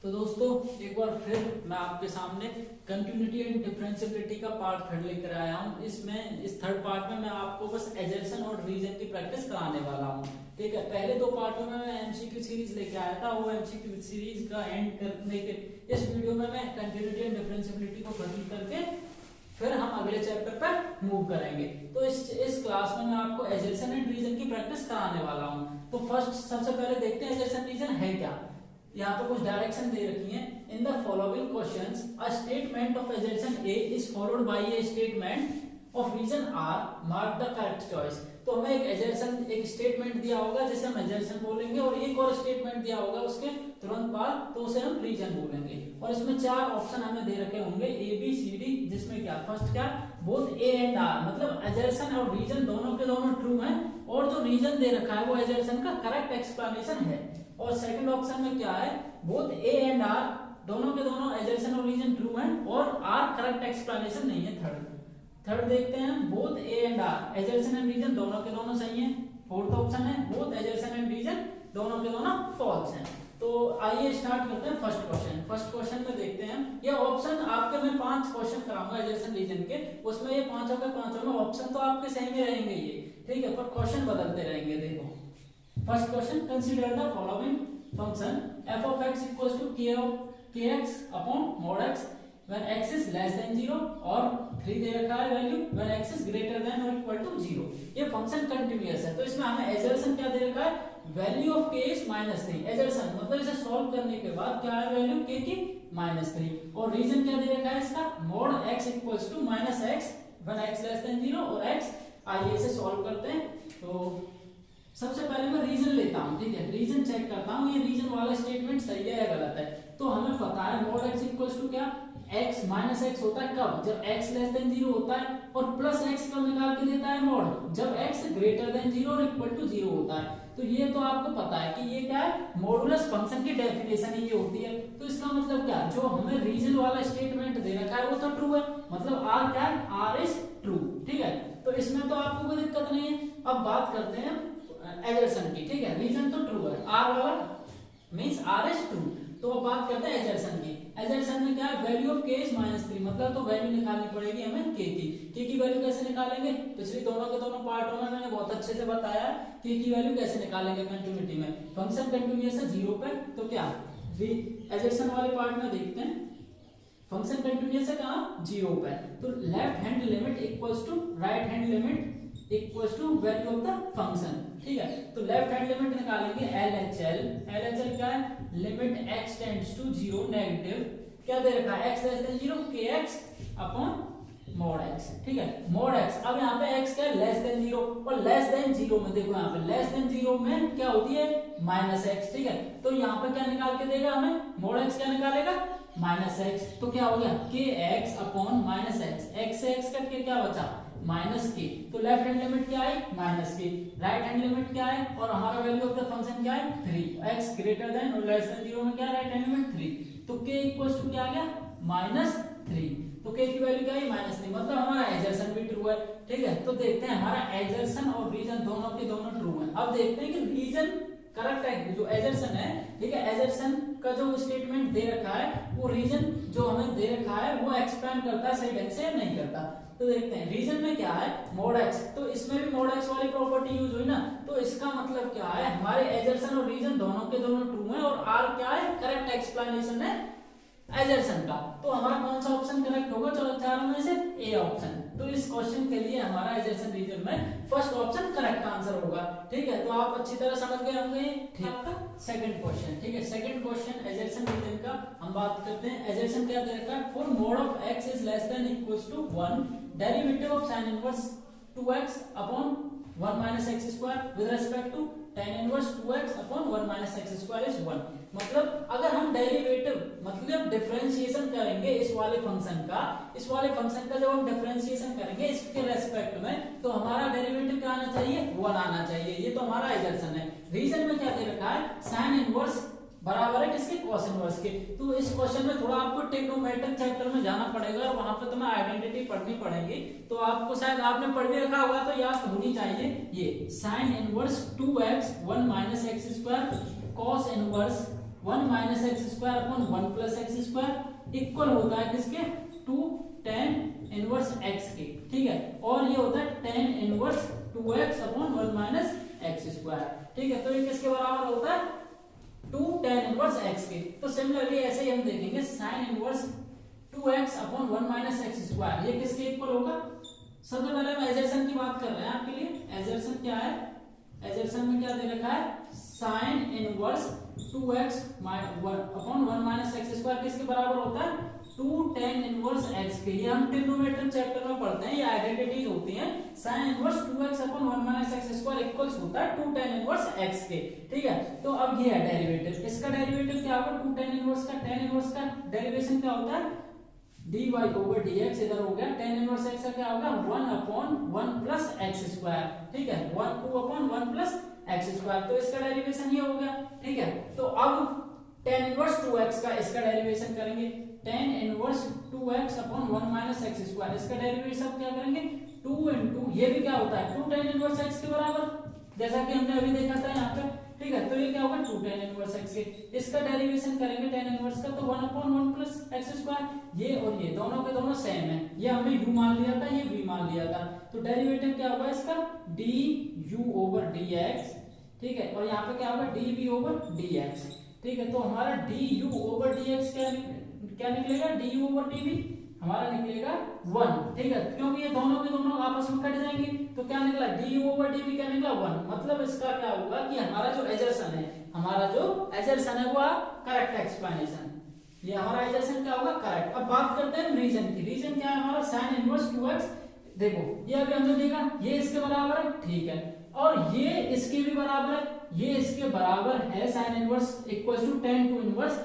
तो दोस्तों एक बार फिर मैं आपके सामने कंटिन्यूटी एंड डिफरेंशिएबिलिटी का पार्ट थर्ड लेकर आया हूँ। इस थर्ड पार्ट में मैं आपको बस एजर्सन और रीजन की प्रैक्टिस कराने वाला हूँ। ठीक है, पहले दो पार्टों में मैं एमसीक्यू सीरीज लेके आया था। वो एमसीक्यू सीरीज का एंड करने के इस वीडियो में मैं कंटिन्यूटी एंड डिफरेंशिएबिलिटी को खत्म करके फिर हम अगले चैप्टर पर मूव करेंगे। तो इस क्लास में मैं आपको एजर्सन एंड रीजन की प्रैक्टिस कराने वाला हूँ। तो फर्स्ट सबसे पहले देखते हैं एजर्सन रीजन है क्या। यहाँ पे कुछ डायरेक्शन दे रखी है। In the following questions a statement of assertion A is followed by a statement of reason R, mark the correct choice. तो हमें एक स्टेटमेंट दिया होगा जिसे हम एजर्सन बोलेंगे, और एक और स्टेटमेंट दिया होगा उसके तुरंत बाद, तो उसे हम रीजन बोलेंगे। और इसमें चार ऑप्शन हमें दे रखे होंगे ए बी सी डी, जिसमें क्या फर्स्ट क्या बोथ ए एंड आर, मतलब एजर्सन और रीजन दोनों के दोनों ट्रू हैं, और जो रीजन दे रखा है वो एजर्सन का करेक्ट एक्सप्लेनेशन है। और सेकंड ऑप्शन में क्या है बोथ ए एंड आर, दोनों के दोनों एजर्सन और रीजन ट्रू हैं, और आर करेक्ट एक्सप्लेनेशन नहीं है। थर्ड देखते हैं both A and R, assertion and reason दोनों के दोनों सही हैं। फोर्थ ऑप्शन है बोथ एजर्सन एंड रीजन दोनों के दोनों फॉल्स हैं। तो आइए स्टार्ट करते हैं फर्स्ट क्वेश्चन। फर्स्ट क्वेश्चन में देखते हैं ये ऑप्शन आपके मैं 5 क्वेश्चन कराऊंगा एजर्सन रीजन के, उसमें ये पांचों के पांचों में ऑप्शन तो आपके सही में रहेंगे ये, ठीक है, पर क्वेश्चन बदलते रहेंगे। देखो first question, consider the following function f of x equals to kx upon mod x when x is less than 0, और 3 दे रखा है value when x is greater than or equal to 0। ये फंक्शन कंटीन्यूअस है। तो इसमें हमें एजर्सन क्या दे रखा है, वैल्यू ऑफ k is -3। एजर्सन मतलब इसे सॉल्व करने के बाद क्या है वैल्यू k की -3, और रीजन क्या दे रखा है इसका mod x equals to -x when x less than 0 और x। आइए इसे सॉल्व करते हैं। तो सबसे पहले मैं रीजन लेता हूं, ठीक है, रीजन चेक करता हूं ये रीजन वाला स्टेटमेंट सही है या गलत है। तो हमें पता है mod x इक्वल्स टू क्या x माइनस x होता है कब, जब x लेस देन 0 होता है, और प्लस x कब निकाल के देता है mod, जब x ग्रेटर देन 0 और इक्वल टू 0 होता है। तो ये तो आपको पता है कि ये क्या है, मॉडुलस फंक्शन की डेफिनेशन ही ये होती है। तो इसका मतलब क्या, जो हमें रीजन वाला स्टेटमेंट दे रखा है वो तो ट्रू है, मतलब r क्या है, r इज ट्रू, ठीक है। तो इसमें तो आपको कोई दिक्कत नहीं है। अब बात करते हैं एजर्सन की, ठीक है, रीजन तो ट्रू है, r वाला मींस r इज ट्रू। तो अब बात करते हैं एजर्सन की। एजर्सन में क्या है, वैल्यू ऑफ k इज -3, मतलब तो वैल्यू निकालनी पड़ेगी हमें k की वैल्यू कैसे निकालेंगे, पिछली दोनों के दोनों पार्टों में मैंने बहुत अच्छे से बताया k की वैल्यू कैसे निकालेंगे कंटिन्यूटी में। फंक्शन कंटिन्यूअस है 0 पे, तो क्या एजर्सन वाले पार्ट में देखते हैं फंक्शन कंटिन्यूअस है कहां, 0 पे। तो left hand limit equals to right hand limit equals to value of the function, ठीक है। तो लेफ्ट हैंड लिमिट निकालेंगे LHL क्या है, limit x tends to 0 negative, क्या दे रखा है x less than 0 kx upon mod x, ठीक है, mod x। अब यहाँ पे x क्या है, लेस देन 0, और लेस देन 0 में देखो यहाँ पे लेस देन 0 में क्या होती है -x, ठीक है। तो यहाँ पे क्या निकाल के देगा हमें, mod x क्या निकालेगा -x, तो क्या हो गया kx अपॉन -x, x से x कट के क्या बचा -k। तो लेफ्ट हैंड लिमिट क्या है -k, राइट हैंड लिमिट क्या है, और हमारा वैल्यू ऑफ द फंक्शन क्या है 3, x ग्रेटर देन और लेस देन 0 में क्या राइट हैंड लिमिट 3, तो k इक्वल्स टू क्या आ गया -3। तो k की वैल्यू क्या है -3, मतलब हमारा एजर्सन भी ट्रू है, ठीक है। तो देखते हैं हमारा एजर्सन और रीजन दोनों के दोनों ट्रू हैं। अब देखते हैं कि रीजन करेक्ट है, जो एजर्सन है, ठीक है, एजर्सन का जो स्टेटमेंट दे रखा है वो रीजन जो हमें दे रखा है वो एक्सप्लेन करता है सही ढंग से नहीं करता। तो देखते हैं रीजन में क्या है mod x, तो इसमें भी mod x वाली प्रॉपर्टी यूज हुई ना, तो इसका मतलब क्या है हमारे एजर्सन और रीजन दोनों के दोनों ट्रू हैं, और r क्या है करेक्ट एक्सप्लेनेशन है एजर्सन का। तो हमारा कौन सा ऑप्शन करेक्ट होगा, चलो चारों में से ए ऑप्शन। तो इस क्वेश्चन के लिए हमारा एजर्सन रीजन में फर्स्ट ऑप्शन करेक्ट आंसर होगा, ठीक है। तो आप अच्छी तरह समझ गए होंगे। ठीक है, सेकंड क्वेश्चन, ठीक है, सेकंड क्वेश्चन एजर्सन रीजन का हम बात करते हैं। एजर्सन क्या दे रखा है, for mod of x is less than equals to 1, derivative of sin inverse 2x upon 1 minus x square with respect to tan inverse 2x upon 1 minus x square is 1। मतलब अगर हम डेरिवेटिव मतलब डिफरेंशिएशन करेंगे इस वाले function का जब हम डिफरेंशिएशन करेंगे इसके रेस्पेक्ट में, तो हमारा डेरिवेटिव क्या आना चाहिए 1 आना चाहिए। ये तो हमारा एजर्सन है। रीजन में क्या दे रखा है, sin इनवर्स बराबर है किसके, cos इनवर्स के। तो इस क्वेश्चन में थोड़ा आपको ट्रिग्नोमेट्रिक चैप्टर में जाना पड़ेगा, और वहां पे तुम्हें आइडेंटिटी पढ़नी पड़ेगी। तो आपको शायद आपने पढ़ भी रखा होगा, तो याद होनी चाहिए ये sin inverse 2x 1 minus x square cos inverse 1 minus x square upon 1 plus x square equal होता है किसके 2 tan इनवर्स x के, ठीक है। और ये होता है tan inverse 2x upon 1 minus x square, ठीक है। तो ये किसके बराबर होता है 2 tan इनवर्स x के। तो सिमिलरली ऐसे ही हम देखेंगे sin inverse 2x upon 1 minus x square, ये किसके इक्वल होगा। सबसे पहले हम एजर्सन की बात कर रहे हैं आपके लिए। एजर्सन क्या है, एजर्सन में क्या दे रखा है sin inverse 2x upon 1 minus x square किसके बराबर होता है 2 tan इनवर्स x के। ये हम ट्रिग्नोमेट्री चैप्टर में पढ़ते हैं, ये आइडेंटिटीज होती हैं। sin inverse 2x upon 1 minus x square equals होता है 2 tan इनवर्स x के, ठीक है। तो अब ये है डेरिवेटिव, इसका डेरिवेटिव क्या होगा 2 tan इनवर्स का, tan इनवर्स का डेरिवेशन क्या होता है dy ओवर dx, इधर हो गया tan इनवर्स x का क्या होगा 1 अपॉन 1 प्लस एक्स स्क्वायर, ठीक है 1 2 अपॉन 1 प्लस एक्स स्क्वायर। तो इसका डेरिवेशन ये हो गया, ठीक है। तो अब tan इनवर्स 2x का इसका डेरिवेशन करेंगे tan inverse 2x upon 1 minus x square, इसका डेरिवेशन क्या करेंगे 2 into ये भी क्या होता है 2 tan इनवर्स x के बराबर, जैसा कि हमने अभी देखा था यहाँ पे, ठीक है। तो ये क्या होगा 2 tan इनवर्स x के, इसका डेरिवेशन करेंगे tan इनवर्स का तो 1 अपॉन 1 प्लस एक्स स्क्वायर, ये और ये दोनों के दोनों सेम है, ये हमने u मान लिया था, ये v मान लिया था। तो डेरिवेटिव क्या होगा इसका du ओवर dx, ठीक है। और यहाँ पे क्या होगा dv ओवर dx, ठीक है। तो हमारा du ओवर dx क्या निकलेगा du ओवर dv हमारा निकलेगा 1, ठीक है। क्योंकि ये दोनों के दोनों आपस में कट जाएंगे तो क्या निकला du ओवर dv क्या निकला 1। मतलब इसका क्या होगा कि हमारा जो एजर्सन है, हमारा जो एजर्सन है वो करेक्ट एक्सप्लेनेशन, ये हमारा एजर्सन क्या होगा करेक्ट। अब बात करते हैं रीजन की। रीजन क्या है हमारा sin इनवर्स 2x, देखो ये अभी हमने देखा ये इसके बराबर है, ठीक है। और ये इसके भी बराबर है, ये इसके बराबर है sin inverse equal to tan 2 inverse,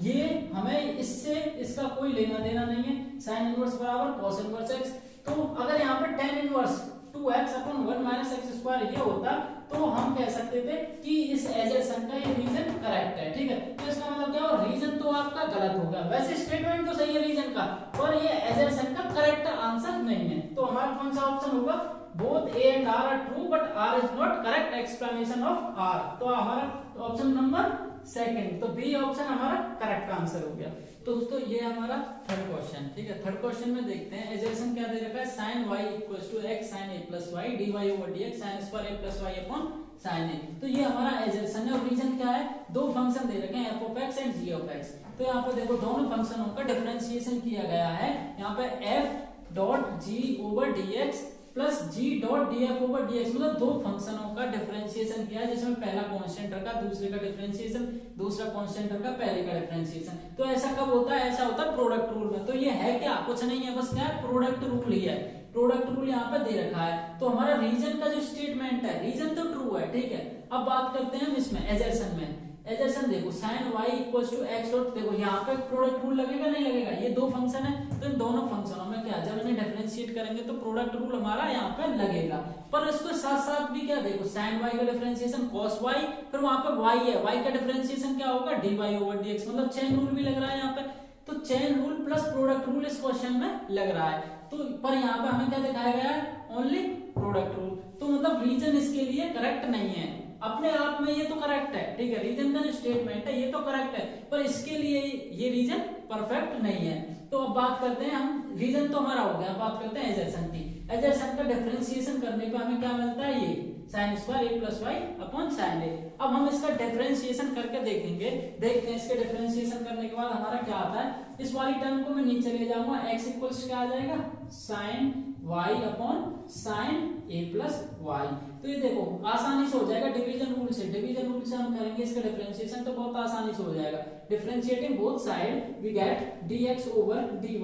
ये हमें इससे इसका कोई लेना देना नहीं है। sin इनवर्स बराबर cos इनवर्स x, तो अगर यहाँ पे tan inverse 2x upon 1 minus x square ये होता तो हम कह सकते थे कि इस एजर्सन का ये रीजन करेक्ट है, ठीक है। तो इसका मतलब क्या हो रीजन तो आपका गलत हो गया, वैसे स्टेटमेंट तो सही है रीजन का, पर ये एजर्सन का करेक्ट आंसर नहीं है। तो हमारा कौन सा ऑप्शन होगा both A and R are true but R is not correct explanation of R, तो हमारा ऑप्शन नंबर सेकंड, तो बी ऑप्शन हमारा करेक्ट आंसर हो गया। तो दोस्तों ये हमारा थर्ड क्वेश्चन, ठीक है। थर्ड क्वेश्चन में देखते हैं एजर्सन क्या दे रखा है sin y equals to x sin a plus y dy over dx sin square a plus y upon sin a। तो ये हमारा एजर्सन है और रीजन क्या है दो फंक्शन दे रखे हैं f of x and g of x। तो यहाँ पे देखो दोनों फंक्शनों का डिफरेंशिएशन किया गया है, यहाँ पे f dot g over dx plus g dot df over dx, मतलब दो फंक्शनों का डिफरेंशिएशन किया है जिसमें पहला कांस्टेंट रखा दूसरे का डिफरेंशिएशन, दूसरा कांस्टेंट रखा पहले का डिफरेंशिएशन। तो ऐसा कब होता है, ऐसा होता है प्रोडक्ट रूल में। तो ये है क्या कुछ नहीं है, बस क्या है प्रोडक्ट रूल ही है, प्रोडक्ट रूल यहाँ पे दे रखा है। तो हमारा रीजन का जो स्टेटमेंट है रीजन तो ट्रू है, ठीक है। अब बात करते हैं हम इसमें एजर्सन में। एजर्सन देखो sin y equals to x dot, देखो यहाँ पे प्रोडक्ट रूल लगेगा नहीं लगेगा, ये दो फंक्शन है तो इन दोनों फंक्शनों में क्या जब इन्हें डिफरेंशिएट करेंगे तो प्रोडक्ट रूल हमारा यहाँ पे लगेगा। पर इसके साथ साथ भी क्या देखो sin y का डिफरेंशिएशन cos y, फिर वहां पे y है, y का डिफरेंशिएशन क्या होगा dy ओवर dx, मतलब चेन रूल भी लग रहा है यहाँ पे। तो chain rule plus product rule इस क्वेश्चन में लग रहा है। तो पर यहाँ पे हमें क्या दिखाया गया है ओनली प्रोडक्ट रूल, तो मतलब रीजन इसके लिए करेक्ट नहीं है। अपने आप में ये तो करेक्ट है, ठीक है, रीजन का जो स्टेटमेंट है ये तो करेक्ट है, पर इसके लिए ये रीजन परफेक्ट नहीं है। तो अब बात करते हैं हम, रीजन तो हमारा हो गया, बात करते हैं एजर्सन की। एजर्सन का डिफरेंशिएशन करने पे हमें क्या मिलता है ये sin square a plus y upon sin a। अब हम इसका डिफरेंशिएशन करके देखेंगे, देखते हैं इसके डिफरेंशिएशन करने के बाद हमारा क्या आता है। इस वाली टर्म को मैं नीचे ले जाऊंगा, x इक्वल्स क्या आ जाएगा sin y upon sin a plus y. तो ये देखो आसानी से हो जाएगा डिवीजन रूल से, डिवीजन रूल से हम करेंगे इसका डिफरेंशिएशन तो बहुत आसानी से हो जाएगा। Differentiating both side we get dx over dy,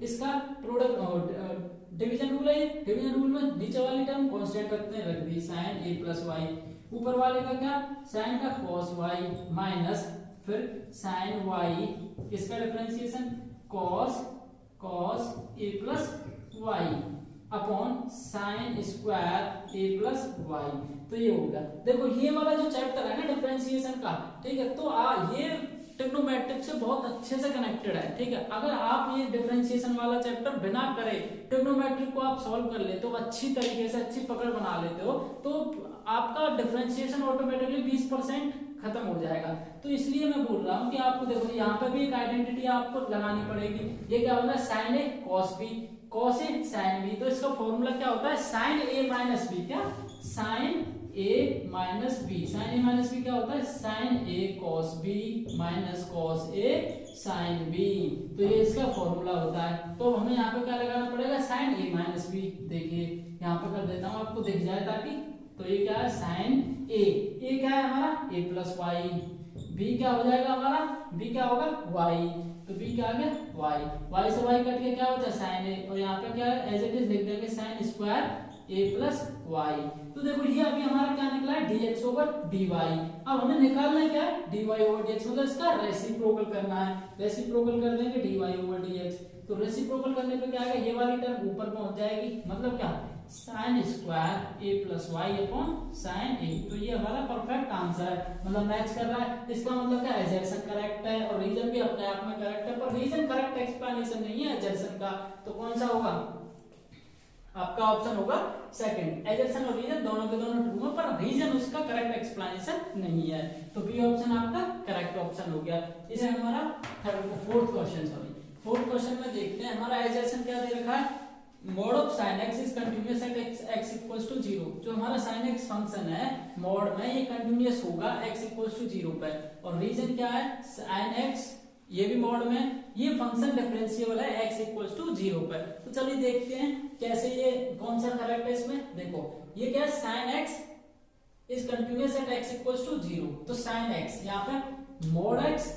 इसका प्रोडक्ट डिवीजन रूल है, डिवीजन रूल में नीचे वाली टर्म कांस्टेंट रखते हैं, रख दी sin a प्लस वाई, ऊपर वाले का क्या sin का cos y माइनस फिर sin y, इसका differentiation cos a plus y upon sin square a plus y. तो ये होगा, देखो ये वाला जो चैप्टर है ना डिफरेंशिएशन का, ठीक है, तो ये ट्रिग्नोमेट्रिक से बहुत अच्छे से कनेक्टेड है, ठीक है। अगर आप ये डिफरेंशिएशन वाला चैप्टर बिना करे ट्रिग्नोमेट्रिक को आप सॉल्व कर लेते हो अच्छी तरीके से, अच्छी पकड़ बना लेते हो, तो आपका डिफरेंशिएशन ऑटोमेटिकली 20% खत्म हो जाएगा। तो इसलिए मैं बोल रहा हूँ कि आपको देखो यहाँ पे भी एक आइडेंटिटी आपको लगानी पड़ेगी। ये क्या होगा, sign A cos B, cos A sine B. तो इसका फॉर्मूला क्या होता है, साइन ए माइनस बी, क्या साइन ए माइनस बी, साइन ए माइनस बी क्या होता है, sign A cos B minus cos A sine B. तो ये इसका फॉर्मूला होता है। तो हमें यहाँ पे क्या लगाना पड़ेगा, साइन ए माइनस बी। देखिए यहाँ पे कर देता हूँ आपको दिख जाए ताकि, तो ये क्या है साइन ए क्या है हमारा ए प्लस वाई, बी क्या हो जाएगा हमारा, बी क्या होगा वाई, तो बी क्या आ गया वाई, वाई से वाई कट के क्या होता है साइन ए, और यहाँ पे क्या है एज इट इज लिख देंगे साइन स्क्वायर ए प्लस वाई। तो देखो ये अभी हमारा क्या निकला है dx ओवर dy। अब हमें निकालना है क्या है dy ओवर dx, मतलब इसका रेसिप्रोकल करना है। रेसिप्रोकल कर देंगे dy ओवर dx। तो रेसिप्रोकल करने पे क्या आएगा, ये वाली टर्म ऊपर पहुंच जाएगी, मतलब क्या साइन स्क्वायर ए प्लस वाई अपॉन साइन ए। तो ये हमारा परफेक्ट आंसर है, मतलब मैच कर रहा है। इसका मतलब क्या एजर्सन करेक्ट है और रीजन भी अपने आप में करेक्ट है, पर रीजन करेक्ट एक्सप्लेनेशन नहीं है एजर्सन का। तो कौन सा होगा आपका, ऑप्शन होगा सेकंड। एजर्सन और रीजन दोनों के दोनों ट्रू है, पर रीजन उसका करेक्ट एक्सप्लेनेशन नहीं है। तो बी ऑप्शन आपका करेक्ट ऑप्शन हो गया। इसे हमारा फोर्थ क्वेश्चन में देखते हैं। हमारा एजर्सन क्या दे रखा है, mod of sin x is continuous at x equals to 0। जो हमारा sin x फंक्शन है मोड में, ये कंटीन्यूअस होगा x इक्वल्स टू 0 पे। और रीजन क्या है, sin x ये भी मोड में, ये फंक्शन डिफरेंशिएबल है x इक्वल्स टू 0 पे। तो चलिए देखते हैं कैसे, ये कौन सा करेक्ट है इसमें। देखो ये क्या है, sin x is continuous at x equals to 0। तो sin x यहाँ पे मोड x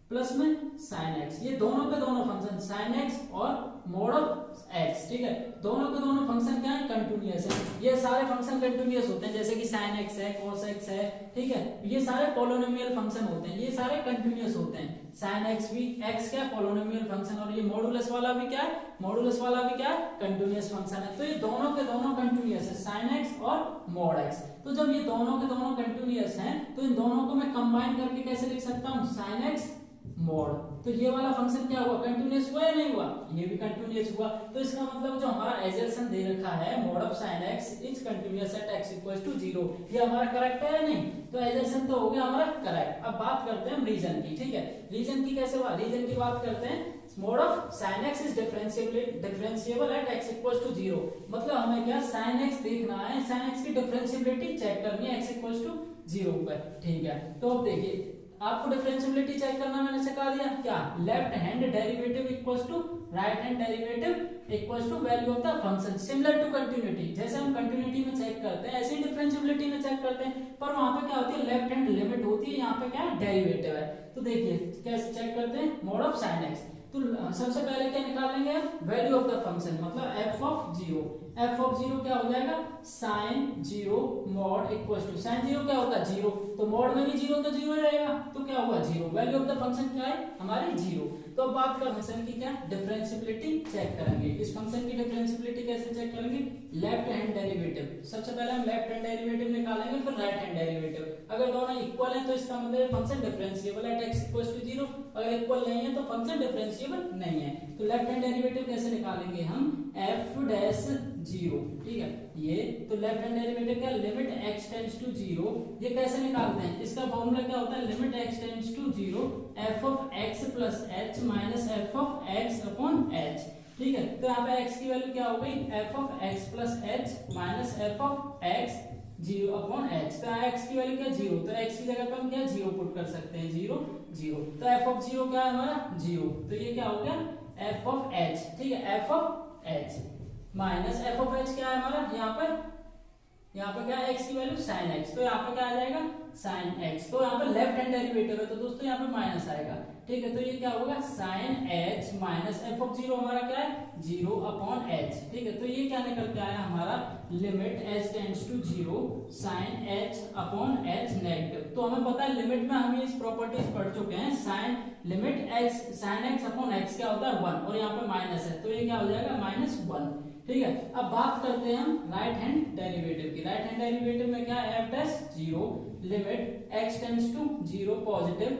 प्लस में sin x, ये दोनों के दोनों फंक्शन sin x और मोड ऑफ x, ठीक है, दोनों के दोनों फंक्शन क्या है कंटीन्यूअस है। ये सारे फंक्शन कंटीन्यूअस होते हैं, जैसे कि sin x है, cos x है, ठीक है, ये सारे पोलिनोमियल फंक्शन होते हैं, ये सारे कंटीन्यूअस होते हैं। sin x भी, x क्या पोलिनोमियल फंक्शन, और ये मॉडुलस वाला भी क्या है, मॉडुलस वाला भी क्या है कंटीन्यूअस फंक्शन है। तो ये दोनों के दोनों कंटीन्यूअस है, sin x और mod x। तो जब ये दोनों के दोनों कंटीन्यूअस हैं, तो इन दोनों को मैं कंबाइन करके कैसे लिख सकता हूँ, sin x मोड। तो ये वाला फंक्शन क्या हुआ, कंटीन्यूअस हुआ या नहीं हुआ, ये भी कंटीन्यूअस हुआ। तो इसका मतलब जो हमारा एजर्सन दे रखा है mod of sin x is continuous at x equals to 0, ये हमारा करेक्ट है या नहीं। तो एजर्सन तो हो गया हमारा करेक्ट। अब बात करते हैं हम रीजन की, ठीक है, रीजन की कैसे हुआ, रीजन की बात करते हैं। Mod of sin x is differentiable at x equals to 0, मतलब हमें क्या sin x देखना है, sin x की डिफरेंशिएबिलिटी चेक करनी है x इक्वल्स टू 0 पर, ठीक है। तो अब देखिए आपको डिफरेंशिएबिलिटी चेक करना मैंने सिखा दिया, क्या left hand derivative equals to right hand derivative equals to value of the function, similar to continuity. जैसे हम कंटिन्यूटी में चेक करते हैं ऐसे ही डिफरेंशिएबिलिटी में चेक करते हैं, पर वहां पे क्या होती है लेफ्ट हैंड लिमिट होती है, यहाँ पे क्या है डेरिवेटिव है। तो देखिए कैसे चेक करते हैं, मोड ऑफ sin x। तो सबसे पहले क्या निकालेंगे, वैल्यू ऑफ द फंक्शन, मतलब f ऑफ 0। f ऑफ 0 क्या हो जाएगा, sin 0 mod equals to, sin 0 क्या होता है 0, तो mod में भी 0 तो 0 रहेगा, तो क्या होगा 0। वैल्यू ऑफ द फंक्शन क्या है हमारी 0। तो अब बात कर फंक्शन की क्या डिफरेंशिएबिलिटी चेक करेंगे। इस फंक्शन की डिफरेंशिएबिलिटी कैसे चेक करेंगे, लेफ्ट हैंड डेरिवेटिव। सबसे पहले हम लेफ्ट हैंड डेरिवेटिव निकालेंगे, फिर राइट हैंड डेरिवेटिव। अगर दोनों इक्वल हैं तो इसका मतलब फंक्शन डिफरेंशिएबल है x इक्वल्स टू 0, अगर इक्वल नहीं है तो फंक्शन डिफरेंशिएबल नहीं है। तो लेफ्ट हैंड डेरिवेटिव कैसे निकालेंगे हम, f डैश 0, ठीक है, ये तो लेफ्ट हैंड डेरिवेटिव क्या लिमिट x टेंड्स टू 0, ये कैसे निकालते हैं, इसका फॉर्मूला क्या होता है, limit x tends to 0 f of x plus h minus f of x upon h, ठीक है। तो यहाँ पे x की वैल्यू क्या हो गई, f of x plus h minus f of x 0 upon h। तो x की वैल्यू क्या 0, तो x की जगह पे हम क्या 0 पुट कर सकते हैं, 0 0। तो f ऑफ 0 क्या है हमारा 0, तो ये क्या हो गया f ऑफ h, ठीक है, f of h minus f of h क्या है हमारा, यहाँ पे क्या है x की वैल्यू sin x, तो यहाँ पे क्या आ जाएगा sin x। तो यहाँ पे लेफ्ट हैंड डेरिवेटिव है तो दोस्तों यहाँ पे माइनस आएगा, ठीक है। तो ये क्या होगा sin h minus f of 0 हमारा क्या है 0 अपॉन h, ठीक है। तो ये क्या निकल के आया हमारा limit h tends to 0 sin h upon h negative. तो हमें पता है लिमिट में हम इस प्रॉपर्टीज पढ़ चुके हैं, sin limit x sin x upon x क्या होता है 1, और यहाँ पे माइनस है तो ये क्या हो जाएगा -1, ठीक है। अब बात करते हैं हम राइट हैंड डेरिवेटिव की। राइट हैंड डेरिवेटिव में क्या है, f dash 0 limit x tends to 0 positive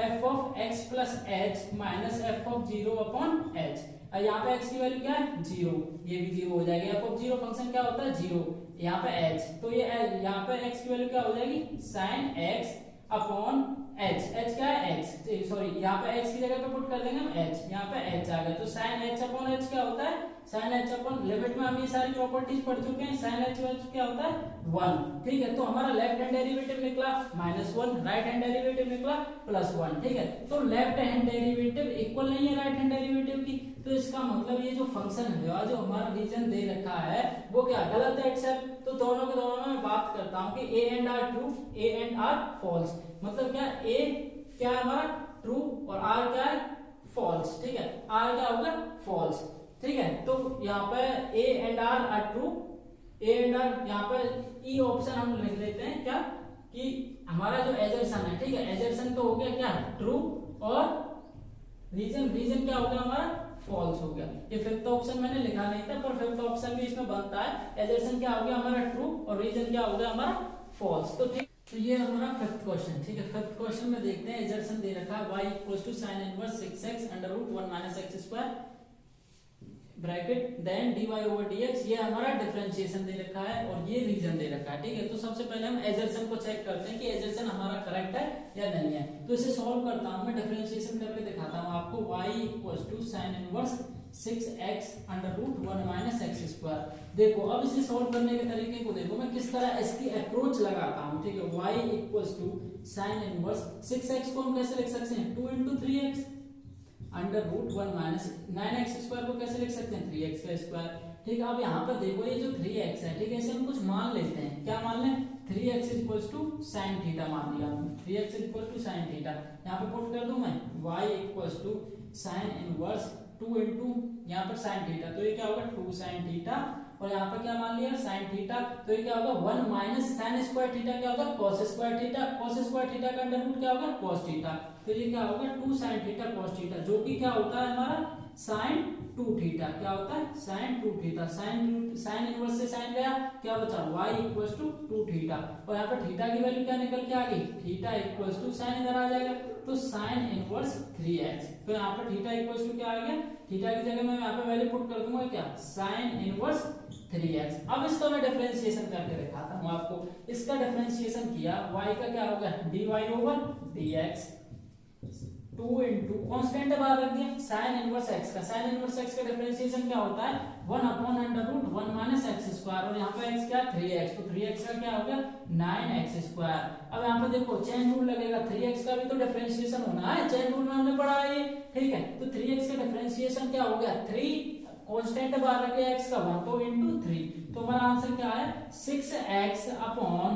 f of x plus h minus f of 0 upon h। यहाँ पे x की वैल्यू क्या है 0, ये भी 0 हो जाएगी। f ऑफ 0 फंक्शन क्या होता है 0, यहाँ पे h, तो ये यहाँ पे x की वैल्यू क्या हो जाएगी sin x upon H, H क्या है एच, सॉरी यहाँ पे एच की जगह पे पुट कर देंगे हम एच, यहाँ पे एच आ गया, तो साइन एच अपॉन एच क्या होता है, साइन एच अपॉन, लिमिट में हम ये सारी प्रॉपर्टीज पढ़ चुके हैं, साइन एच क्या होता है 1, ठीक है। तो हमारा लेफ्ट हैंड डेरिवेटिव निकला -1, राइट हैंड डेरिवेटिव निकला +1, ठीक है। तो लेफ्ट हैंड डेरिवेटिव इक्वल नहीं है राइट हैंड डेरिवेटिव की, तो इसका मतलब ये जो फंक्शन है, जो हमारा रीजन दे रखा है वो क्या गलत है इटसेल्फ। तो दोनों के दोनों में मैं बात करता हूँ कि A and R true, A and R false, मतलब क्या ए क्या है हमारा ट्रू और आर क्या है फॉल्स, ठीक है, आर क्या होगा फॉल्स, ठीक है। तो यहाँ पे A and R R true, A and R, यहाँ पे ई ऑप्शन हम लिख लेते हैं क्या कि हमारा जो एजर्सन है, ठीक है, एजर्सन तो हो गया क्या ट्रू और रीजन, रीजन क्या हो गया हमारा फॉल्स हो गया। ये फिफ्थ ऑप्शन मैंने लिखा नहीं था पर फिफ्थ ऑप्शन भी इसमें बनता है, एजर्सन क्या हो गया हमारा ट्रू और रीजन क्या हो गया हमारा फॉल्स। तो ठीक, तो ये हमारा फिफ्थ क्वेश्चन, ठीक है। फिफ्थ क्वेश्चन में देखते हैं, एजर्सन दे रखा है y = sin inverse 6x √1 - x² bracket then dy/dx, ये हमारा डिफरेंशिएशन दे रखा है और ये रीजन दे रखा है, ठीक है। तो सबसे पहले हम एजर्सन को चेक करते हैं कि एजर्सन हमारा करेक्ट है या नहीं है। तो इसे सॉल्व करता हूं मैं, डिफरेंशिएशन करके दिखाता हूं आपको, y = sin inverse 6x √1 - x²। देखो अब इसे सॉल्व करने के तरीके को देखो, मैं किस तरह इसकी अप्रोच लगाता हूं, ठीक है। y = sin इनवर्स 6x को हम कैसे लिख सकते हैं 2 × 3x √1 - 9x² को कैसे लिख सकते हैं 3x², ठीक है। अब यहाँ पर देखो ये जो 3x है, ठीक है, इसे हम कुछ मान लेते हैं, क्या मान लें 3x = sin थीटा मान लिया, 3x = sin थीटा, यहाँ पे पुट कर दूं मैं y = sin इनवर्स 2 × यहाँ पर sin थीटा, तो ये क्या होगा 2 sin थीटा और यहाँ पे क्या मान लिया sin थीटा, तो ये क्या होगा 1 - sin² थीटा क्या होगा cos² थीटा, cos² थीटा का अंडर रूट क्या होगा cos थीटा, तो ये क्या होगा 2 sin थीटा cos थीटा, जो कि क्या होता है हमारा sin 2 थीटा, क्या होता है sin 2 थीटा, sin इनवर्स से sin गया, क्या बचा y = 2 थीटा और यहाँ पर थीटा की वैल्यू क्या निकल के आ गई, थीटा = sin इधर आ जाएगा, तो sin इनवर्स 3x, तो यहाँ पर थीटा = क्या आ गया, थीटा की जगह मैं यहाँ पे वैल्यू पुट कर दूंगा क्या sin इनवर्स 3x। अब इसका मैं डिफरेंशिएशन करके दिखाता हूँ आपको, इसका डिफरेंशिएशन किया y का क्या होगा dy/dx 2 × कांस्टेंट बाहर रख दिया sin इनवर्स x का, sin इनवर्स x का डिफरेंशिएशन क्या होता है 1/√1 - x² और यहाँ पे x क्या 3x, तो 3x का क्या हो गया 9x²। अब यहाँ पे देखो चेन रूल लगेगा, 3x का भी तो डिफरेंशिएशन होना है, चेन रूल में हमने पढ़ा है ये, ठीक है। तो 3x का डिफरेंशिएशन क्या हो गया 3 कांस्टेंट बाहर रख लिया x का 1, तो × 3, तो हमारा आंसर क्या है 6x अपॉन,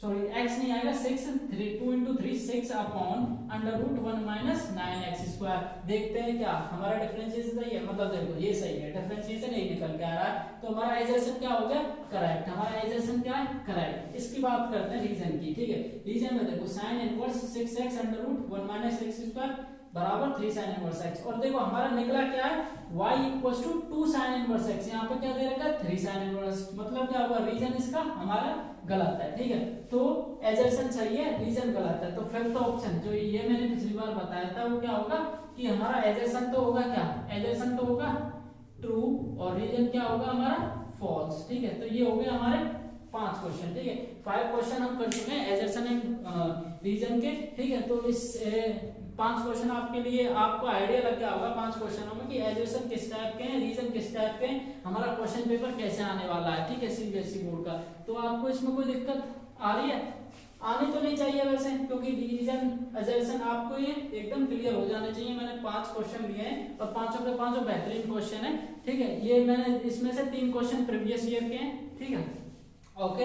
सॉरी x नहीं आएगा 6, 2 × 3 6/√1 - 9x²। देखते हैं क्या हमारा डिफरेंशिएशन सही है, मतलब देखो ये सही है, डिफरेंशिएशन यही निकल के आ रहा है, तो हमारा एजर्सन क्या हो गया करेक्ट, हमारा एजर्सन क्या है करेक्ट। इसकी बात करते हैं रीजन की, ठीक है। रीजन में देखो sin इनवर्स 6x √1 - x² बराबर 3 sin इनवर्स x, और देखो हमारा निकला क्या है y = 2 sin इनवर्स x, यहाँ पे क्या दे रखा है 3 sin इनवर्स, मतलब क्या हुआ रीजन इसका हमारा गलत है, ठीक है। तो एजर्सन सही है, रीजन गलत है, तो फिफ्थ ऑप्शन जो ये मैंने पिछली बार बताया था वो क्या होगा कि हमारा एजर्सन तो होगा क्या, एजर्सन तो होगा ट्रू और रीजन क्या होगा हमारा फॉल्स, ठीक है। तो ये हो गए हमारे 5 क्वेश्चन, ठीक है। 5 क्वेश्चन हम कर चुके हैं एजर्सन एंड रीजन के, ठीक है। तो इस 5 क्वेश्चन आपके लिए आपको आइडिया लग गया होगा 5 क्वेश्चनों में कि एजर्सन किस टाइप के हैं, रीजन किस टाइप के हैं, हमारा क्वेश्चन पेपर कैसे आने वाला है, ठीक है, सीबीएसई बोर्ड का। तो आपको इसमें कोई दिक्कत आ रही है, आनी तो नहीं चाहिए वैसे, क्योंकि रीजन एजर्सन आपको ये एकदम क्लियर हो जाने चाहिए। मैंने 5 क्वेश्चन लिए हैं और पांचों के पांचों बेहतरीन क्वेश्चन है, ठीक है। ये मैंने इसमें से 3 क्वेश्चन प्रीवियस ईयर के हैं, ठीक है, ओके।